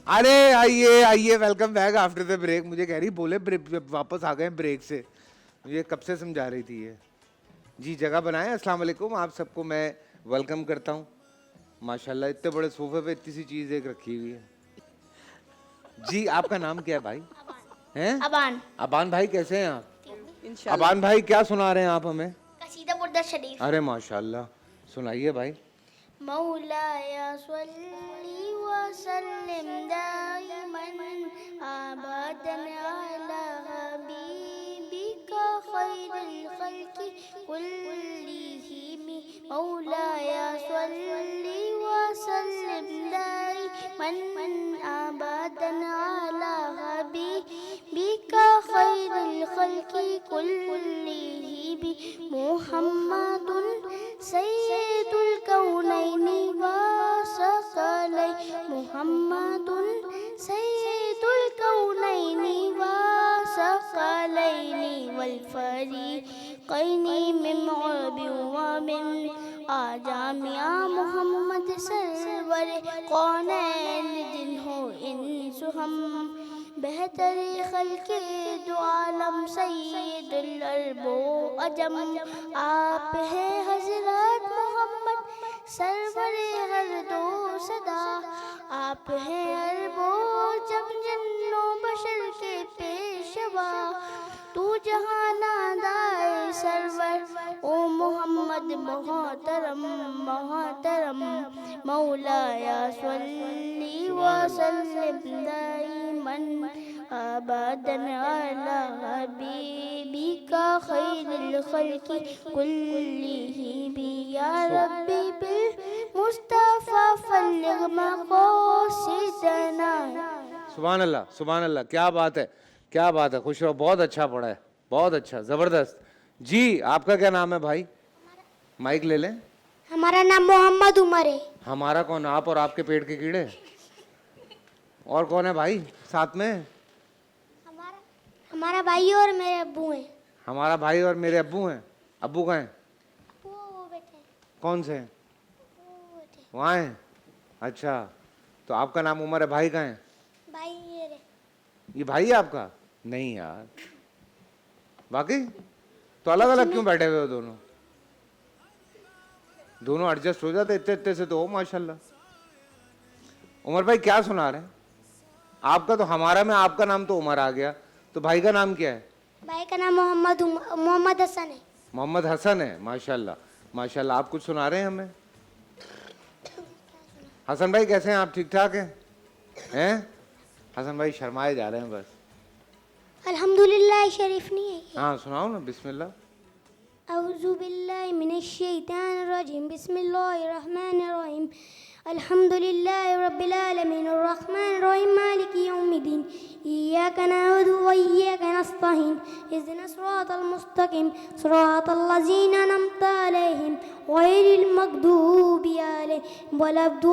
अरे आइए आइए, welcome back after the break. मुझे कह रही बोले वापस आ गए ब्रेक से, मुझे कब से समझा रही थी ये। जी जगह बनाए। अस्सलाम वालेकुम, आप सबको मैं वेलकम करता हूँ। माशाल्लाह इतने बड़े सोफे पे इतनी सी चीज़ एक रखी हुई है। जी आपका नाम क्या है भाई? हैं? अबान। अबान भाई कैसे हैं आप? अबान भाई क्या सुना रहे हैं आप हमें? कसीदा बुर्दा शरीफ। अरे माशाल्लाह, सुनाइए भाई। मौलाया सल्ली व सल्लिम दाइमन अबदन अला हबीबिका खैरिल खल्क़ि कुल्लिहिम। मौलाया सल्ली व सल्लिम दाइमन अबदन अला हबीबिका खैरिल खल्क़ि कुल्लिहिम। मुहम्मदुन सय्यदुल कौनैनि व सकलैनि। मुहम्मदुन सय्यदुल कौनैनि व सकलैनि वल फरीक़ैनि मिन अरबि व मिन आजामिया। मुहम्मद सरवर कौनैन जिन हो इंसु हम। बेहतर खल्क़े दो आलम सय्यदुल अरब व अजम। आप है हज़रत मोहम्मद सरवर हर दो सदा। आप है अरबो जम जन्नो बशर के पेशवा। तू जहाना दाए सरवर ओ मोहम्मद मोहतरम मोहतरम। मौलाया सल्ली व सल्लिम दाइमन अबदन अला हबीबिका खैरिल खल्क़ि कुल्लिहिम। या रब्बी बिल मुस्तफ़ा फल्लिग मक़ासिदना। सुभान अल्लाह सुभान अल्लाह, क्या बात है, क्या बात है। खुश रहो, बहुत अच्छा पढ़ा है, बहुत अच्छा, ज़बरदस्त। जी आपका क्या नाम है भाई? माइक ले लें। हमारा नाम मोहम्मद उमर है। हमारा कौन? आप और आपके पेट के कीड़े। और कौन है भाई साथ में? हमारा भाई और मेरे अब्बू हैं। हमारा भाई और मेरे अब्बू हैं। अब्बू कहाँ हैं? वो बैठे हैं। कौन से हैं? वो बैठे हैं। वहाँ हैं। अच्छा, तो आपका नाम उमर है, भाई कहाँ हैं? भाई ये रे। ये भाई है आपका? नहीं यार, वाकई? तो अलग अलग क्यों बैठे हुए हो दोनों? दोनों एडजस्ट हो जाते इतने इतने से तो हो माशाल्लाह। उमर भाई क्या सुना रहे हैं? आपका तो हमारा में आपका नाम तो उमर आ गया, तो भाई का नाम क्या है? भाई का नाम मोहम्मद हसन है। मोहम्मद हसन है। माशाल्लाह माशाल्लाह। आप कुछ सुना रहे हैं हमें? हसन भाई कैसे हैं आप? ठीक ठाक हैं? हैं? हसन भाई शर्माए जा रहे हैं बस। अल्हम्दुलिल्लाह शरीफ नहीं है। हाँ सुनाओ ना, बिस्मिल्लाह। अऊज़ु बिल्लाहि मिनश शैतानिर रजीम। बिस्मिल्लाहिर रहमानिर रहीम। अल्हम्दुलिल्लाहि रब्बिल आलमीन अर्रहमानिर रहीम मालिकि यौमिद्दीन। इय्याका नअबुदु व इय्याका नस्तईन। इहदिनस सिरातल मुस्तकीम सिरातल लज़ीना अनअमता अलैहिम गैरिल मग़दूबि अलैहिम वलद्दॉलीन।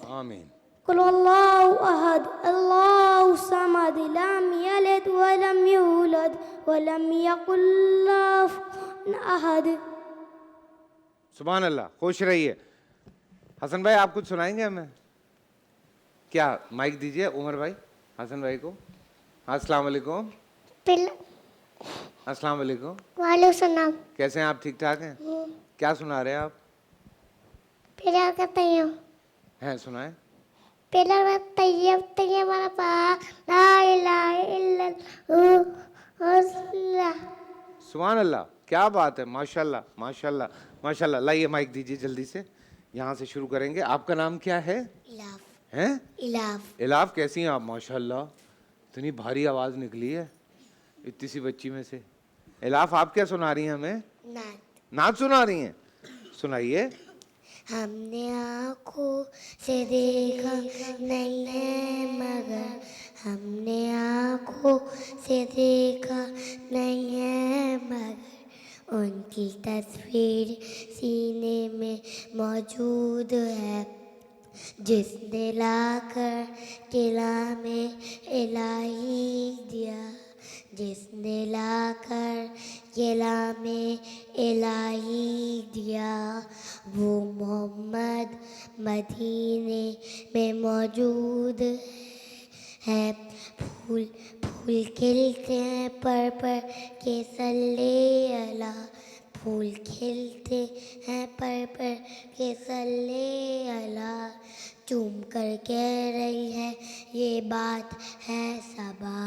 आमीन। कुल अल्लाहु अहद अल्लाहु समद लम यलिद वलम यूलद वलम यकुल लहु कुफुवन अहद। सुभान अल्लाह। खुश रहिए। हसन भाई आप कुछ सुनाएंगे हमें? क्या? माइक दीजिए उमर भाई हसन भाई को। अस्सलाम वालेकुम। अस्सलाम वालेकुम। वालेकुम सलाम। कैसे हैं आप? ठीक ठाक हैं? क्या सुना रहे हैं आप? पहला कहते हैं सुनाए। पहला तैयब तैयब वाला पा ला इलाहा इल्लल्लाह। सुभान अल्लाह, क्या बात है, माशाल्लाह माशाल्लाह माशाल्लाह। लाइए माइक दीजिए जल्दी से, यहाँ से शुरू करेंगे। आपका नाम क्या है? इलाफ। हैं? इलाफ। इलाफ। कैसी हैं आप? माशाल्लाह, इतनी भारी आवाज़ निकली है इतनी सी बच्ची में से। इलाफ आप क्या सुना रही हैं हमें? नात। नात सुना रही हैं? सुनाइए। हमने आँखों से देखा नहीं है मगर हमने आँखों से देखा नहीं है मगर उनकी तस्वीर सीने में मौजूद है। जिसने लाकर किला में इलाही दिया जिसने लाकर ये लामे इलाही दिया, वो मोहम्मद मदीने में मौजूद है। फूल फूल खिलते हैं पर के सल्ले अला, फूल खिलते हैं पर के सल्ले अला, चूम कर कह रही है ये बात है सबा।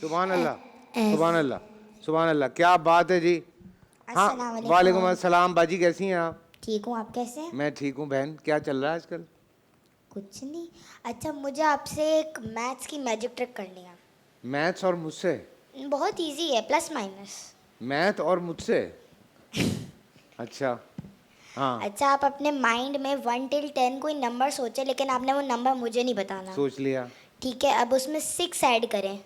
सुभान अल्लाह, सुभान अल्लाह, सुभान अल्लाह, क्या बात है जी। हाँ, वालेकुम अस्सलाम। बाजी कैसी हैं आप? ठीक हूँ, आप कैसे हैं? मैं ठीक हूँ बहन। क्या चल रहा है आजकल? कुछ नहीं। अच्छा, मुझे आपसे एक मैथ्स की मैजिक ट्रिक करनी है। मैथ्स और मुझसे? बहुत इजी है, प्लस माइनस। मैथ और मुझसे? अच्छा, हाँ। अच्छा, आप अपने माइंड में 1 till 10 कोई नंबर सोचे, लेकिन आपने वो नंबर मुझे नहीं बताना। सोच लिया। ठीक है, अब उसमें 6 ऐड करें।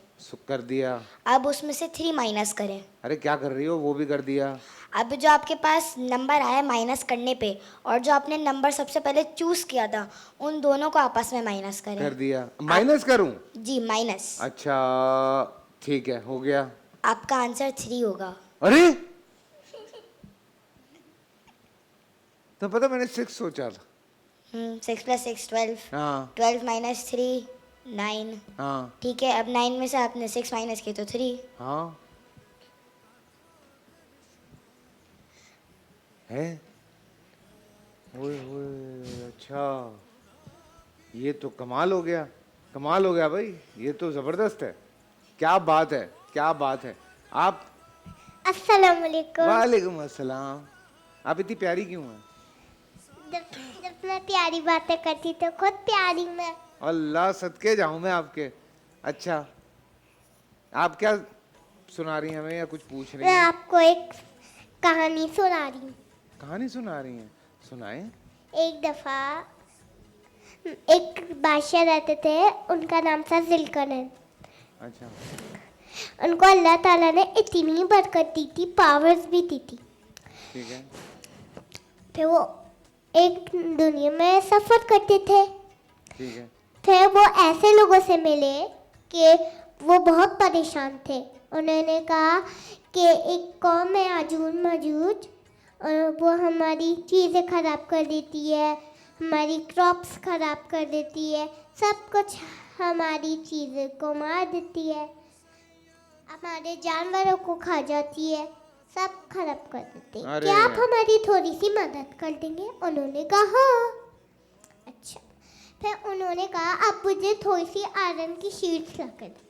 कर दिया। अब उसमें से 3 माइनस करें। अरे क्या कर रही हो? वो भी कर दिया। अब जो आपके पास नंबर आया माइनस करने पे, और जो आपने नंबर सबसे पहले चूज किया था, उन दोनों को आपस में माइनस करें। कर दिया। माइनस करूं? जी, माइनस। अच्छा ठीक है, हो गया। आपका आंसर 3 होगा। अरे तो पता, मैंने 6 सोचा था। 6 + 6 12। हाँ 12 - 3 9। हाँ ठीक है, अब 9 में से आपने 6 माइनस किए तो 3। हाँ है। ओए ओए, अच्छा ये तो कमाल हो गया, कमाल हो गया भाई, ये तो जबरदस्त है। क्या बात है, क्या बात है। आप? अस्सलाम वालेकुम। वालेकुम अस्सलाम। आप इतनी प्यारी क्यों हैं? जब मैं प्यारी बातें करती तो खुद प्यारी मैं। अल्लाह सदके जाऊं मैं आपके। अच्छा, आप क्या सुना रही हैं हमें या कुछ पूछ रही मैं हैं? आपको एक कहानी सुना रही हूँ। कहानी सुना रही हैं? सुनाएं। एक दफा एक बादशाह रहते थे, उनका नाम था ज़ुल्करनैन। अच्छा। उनको अल्लाह ताला ने इतनी बरकत दी थी, पावर्स भी दी थी। ठीक है। फिर वो एक दुनिया में सफ़र करते थे। ठीक है। फिर वो ऐसे लोगों से मिले कि वो बहुत परेशान थे। उन्होंने कहा कि एक कौम है याजूज माजूज, और वो हमारी चीज़ें ख़राब कर देती है, हमारी क्रॉप्स ख़राब कर देती है, सब कुछ हमारी चीज़ों को मार देती है, हमारे जानवरों को खा जाती है, सब खराब कर देती है। अरे क्या आप यार। हमारी थोड़ी सी मदद कर देंगे? उन्होंने कहा हाँ। अच्छा, फिर उन्होंने कहा आप मुझे थोड़ी सी आयरन की शीट्स ला कर दें।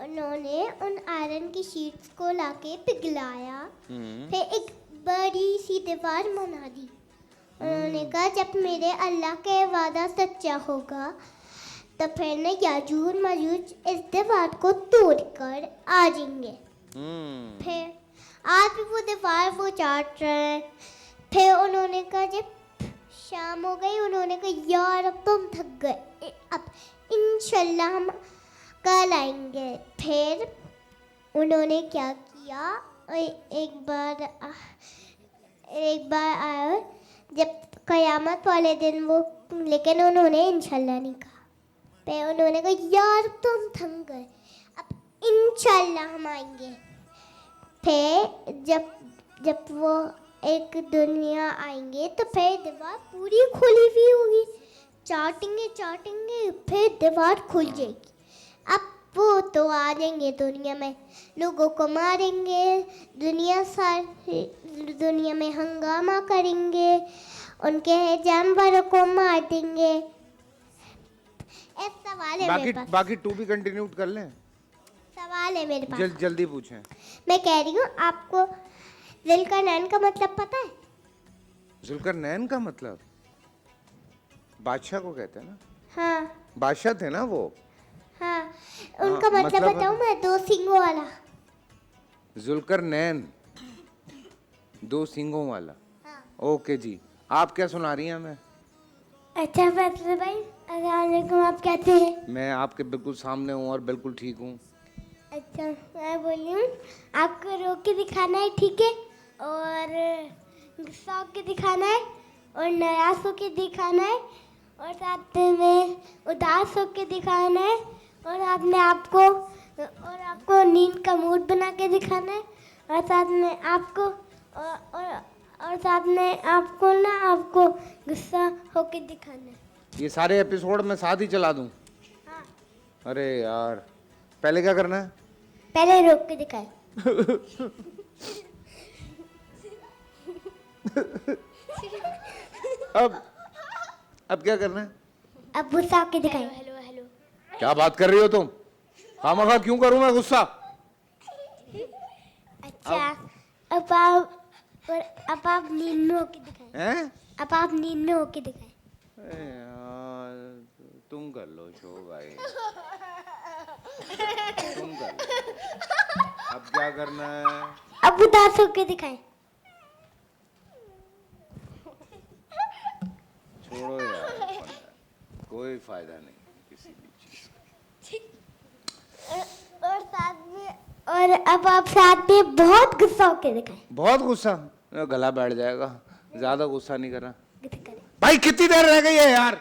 उन्होंने उन आयरन की शीट्स को लाके पिघलाया, फिर एक बड़ी सी दीवार बना दी। उन्होंने कहा जब मेरे अल्लाह का वादा सच्चा होगा तो फिर न याजूज माजूज इस दीवार को तोड़कर आ जाएंगे। फिर आज भी वो दीवार वो चाट रहे हैं। फिर उन्होंने कहा जब शाम हो गई, उन्होंने कहा यार अब तुम थक गए, अब इंशाल्लाह हम कल आएंगे। फिर उन्होंने क्या किया, एक बार आया जब क़यामत वाले दिन वो, लेकिन उन्होंने इंशाल्लाह नहीं कहा। फिर उन्होंने कहा यार तुम थक गए, अब इंशाल्लाह हम आएंगे। फिर जब वो एक दुनिया आएंगे तो फिर दीवार पूरी खुली हुई होगी, चाटेंगे फिर दीवार खुल जाएगी। अब वो तो आ जाएंगे दुनिया में, लोगों को मारेंगे, दुनिया में हंगामा करेंगे, उनके जानवरों को मार देंगे। ऐसा सवाल है मेरे पास। बाकी टू भी कंटिन्यू कर लें? सवाल है मेरे पास। जल्दी पूछें। मैं कह रही हूँ आपको ज़ुल्करनैन का मतलब पता है? ज़ुल्करनैन का मतलब बादशाह को कहते हैं ना? हाँ बादशाह थे ना वो? हाँ, उनका मतलब बताऊँ मैं? 2 सींगों वाला। ज़ुल्करनैन 2 सींगों वाला। हाँ। ओके जी, आप क्या सुना रही हैं हमें? अच्छा फैसले भाई, अस्सलाम, आप कैसे हैं? मैं आपके बिल्कुल सामने हूँ और बिल्कुल ठीक हूँ। अच्छा, मैं बोली हूँ आपको रो के दिखाना है, ठीक है, और गुस्सा के दिखाना है, और नाराज होके दिखाना है, और साथ में उदास होके दिखाना है, और आपको नींद का मूड बना के दिखाना है, और साथ में आपको और साथ में आपको ना आपको गुस्सा होके दिखाना है। ये सारे एपिसोड में साथ ही चला दूं? हाँ। अरे यार, पहले क्या करना है? पहले रोक के दिखाए। अब क्या करना है? अब गुस्सा होके दिखाए। Hello hello. क्या बात कर रही हो तुम? खामखा क्यों करूं मैं गुस्सा? अच्छा, अब आप नींद में होके दिखाए। हैं? अब आप नींद में होके दिखाए। अरे यार, तुम कर लो शो भाई, तुम कर लो। अब क्या करना है? अब उदास होके दिखाए। छोड़ो यार, कोई फायदा नहीं किसी भी चीज का। और साथ में और अब आप साथ में बहुत गुस्सा होके दिखाए। बहुत गुस्सा? गला बैठ जाएगा, ज्यादा गुस्सा नहीं करना दिखाए। भाई। कितनी देर रह गई है यार?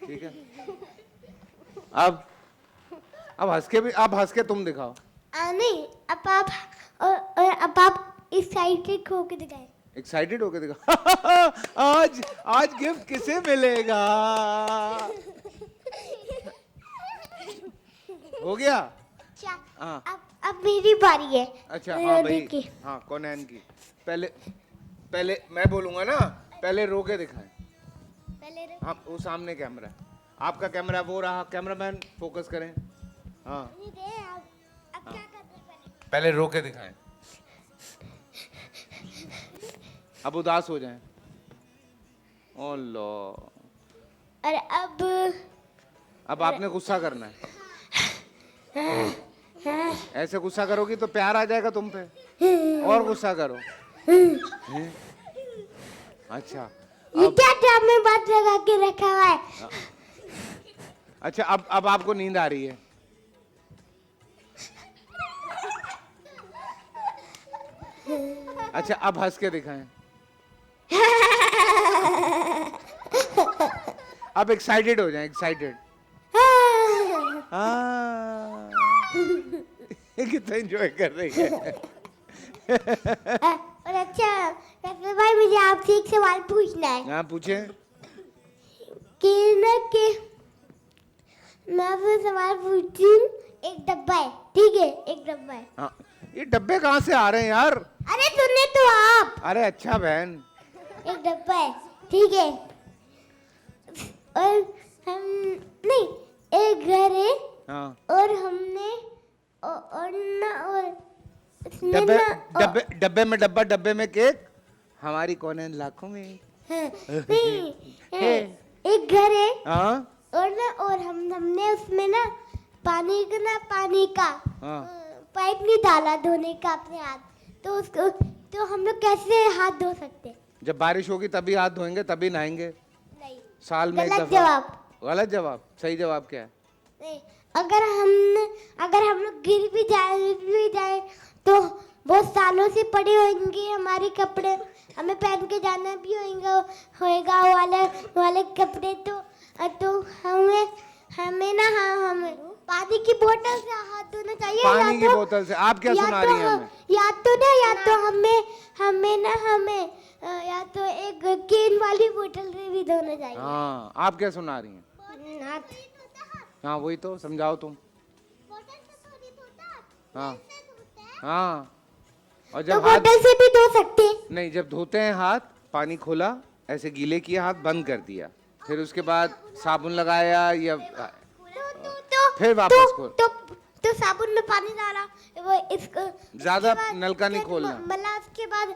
ठीक है, अब हंस के तुम दिखाओ। नहीं, अब आप और अब आप एक्साइटेड होके दिखाए। एक्साइटेड होके दिखा। आज गिफ्ट किसे मिलेगा? हो गया? अच्छा, हाँ। अब मेरी बारी है। अच्छा हाँ भाई, देखिए। हाँ कोनैन की। पहले मैं बोलूंगा ना, पहले रो के दिखाएं। हाँ, वो सामने कैमरा है, आपका कैमरा वो रहा। कैमरामैन फोकस करें। हाँ, अब क्या करते हैं? पहले रो के दिखाएं, अब उदास हो जाएं। ओ लो, और अब आपने गुस्सा करना है। ऐसे गुस्सा करोगी तो प्यार आ जाएगा तुम पे, और गुस्सा करो। हैं? अच्छा, ये क्या ड्राम में बात लगा के रखा हुआ है? अच्छा अब आपको नींद आ रही है। अच्छा, अब हंस के दिखाएं। अब एक्साइटेड हो जाएं, एक्साइटेड। हाँ, कितना एंजॉय कर रही है। और अच्छा रफी भाई, मुझे आपसे एक सवाल पूछना है। हाँ पूछे। कि मैं आपसे सवाल पूछती हूँ। एक डब्बा है, ठीक है, एक डब्बा है। हाँ, ये डब्बे कहाँ से आ रहे हैं यार? अरे सुनने तो आप। अरे अच्छा बहन, एक डब्बा है, ठीक है, और हम नहीं, एक घर है। हाँ, और हमने और ना और उसमें डब्बे ना डब्बे डब्बे में डब्बा, डब्बे में केक, हमारी कौन लाखों में। हाँ, नहीं, एक घर है। हाँ और हमने उसमें ना पानी का हाँ, पाइप नहीं डाला धोने का अपने हाथ। तो उसको तो हम लोग कैसे हाथ धो सकते? जब बारिश होगी तभी हाथ धोएंगे, तभी नहाएंगे। नहीं, साल में एक गलत दफा। जवाब। गलत जवाब। सही जवाब क्या है? नहीं, अगर हम लोग गिर भी जाए तो बहुत सालों से पड़े होंगे हमारे कपड़े, हमें पहन के जाना भी होएगा वाले कपड़े। तो हमें पानी की बोतल से हाथ धोना चाहिए। पानी की बोतल से? आप क्या सुना रही हैं हमें? या या तो एक केन वाली बोतल से भी धोना चाहिए। हाँ, आप क्या सुना रही हैं? हाँ वही तो, समझाओ तुम। हाँ हाँ, और तो जब हाथ बोतल से भी धो सकते हैं। नहीं, जब धोते हैं हाथ, पानी खोला, ऐसे गीले किए, हाथ बंद कर दिया, फिर उसके बाद साबुन लगाया या फिर वापस खोल। तो साबुन में पानी डाला, वो इसको ज्यादा नलका नहीं खोलना। मतलब उसके बाद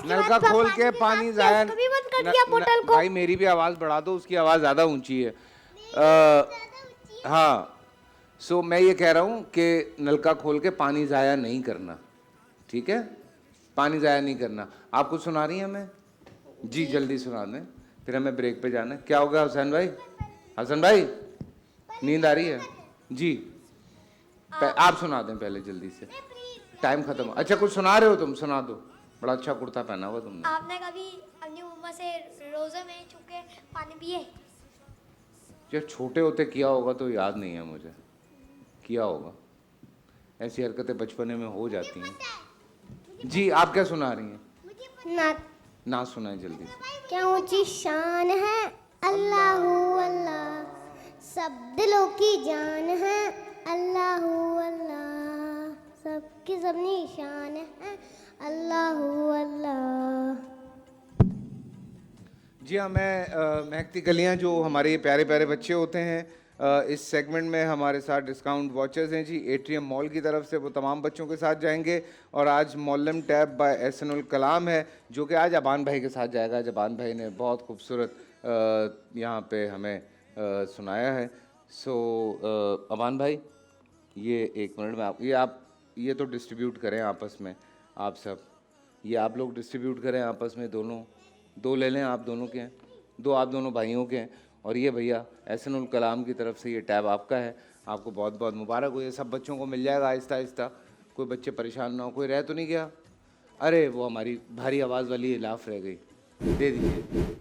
नलका खोल के पानी जाया। भी बंद कर दिया बोतल को। भाई मेरी भी आवाज बढ़ा दो, उसकी आवाज ज्यादा ऊंची है। हाँ, सो मैं ये कह रहा हूँ कि नलका खोल के पानी जाया नहीं करना, ठीक है? पानी जाया नहीं करना। आप कुछ सुना रही हैं हमें? जी जल्दी सुना दें, फिर हमें ब्रेक पे जाना है। क्या होगा हुसैन भाई? हसन भाई, नींद आ रही है? जी आप सुना दें पहले जल्दी से, टाइम खत्म। अच्छा कुछ सुना रहे हो तुम? सुना दो। बड़ा अच्छा कुर्ता पहना हुआ तुमने। आपने कभी अपनी उम्र से रोजे में छुप के पानी पिए? जब छोटे होते किया होगा तो याद नहीं है मुझे, किया होगा। ऐसी हरकतें बचपने में हो जाती हैं। जी आप क्या सुना रही हैं? ना ना सुनाए जल्दी से। क्या ऊंची शान है अल्लाह अल्लाह, सब दिलों की जान है अल्लाह अल्लाह, सबकी सब निशान है अल्लाह अल्लाह। जी हाँ, मैं महकती कलियाँ जो हमारे ये प्यारे प्यारे बच्चे होते हैं, इस सेगमेंट में हमारे साथ डिस्काउंट वॉचर्स हैं जी एट्रियम मॉल की तरफ से, वो तमाम बच्चों के साथ जाएंगे। और आज मौलम टैब बाय एहसनुल कलाम है जो कि आज अबान भाई के साथ जाएगा। अबान भाई ने बहुत खूबसूरत यहाँ पे हमें सुनाया है। सो अबान भाई, ये एक मिनट में आप ये तो डिस्ट्रीब्यूट करें आपस में, आप सब ये आप लोग डिस्ट्रीब्यूट करें आपस में, दोनों दो ले लें, आप दोनों के हैं, दो आप दोनों भाइयों के हैं। और ये भैया एहसनुल कलाम की तरफ से ये टैब आपका है, आपको बहुत बहुत मुबारक हो। ये सब बच्चों को मिल जाएगा आहिस्ता आहिस्ता, कोई बच्चे परेशान ना हो। कोई रह तो नहीं गया? अरे वो हमारी भारी आवाज़ वाली लाफ रह गई, दे दीजिए।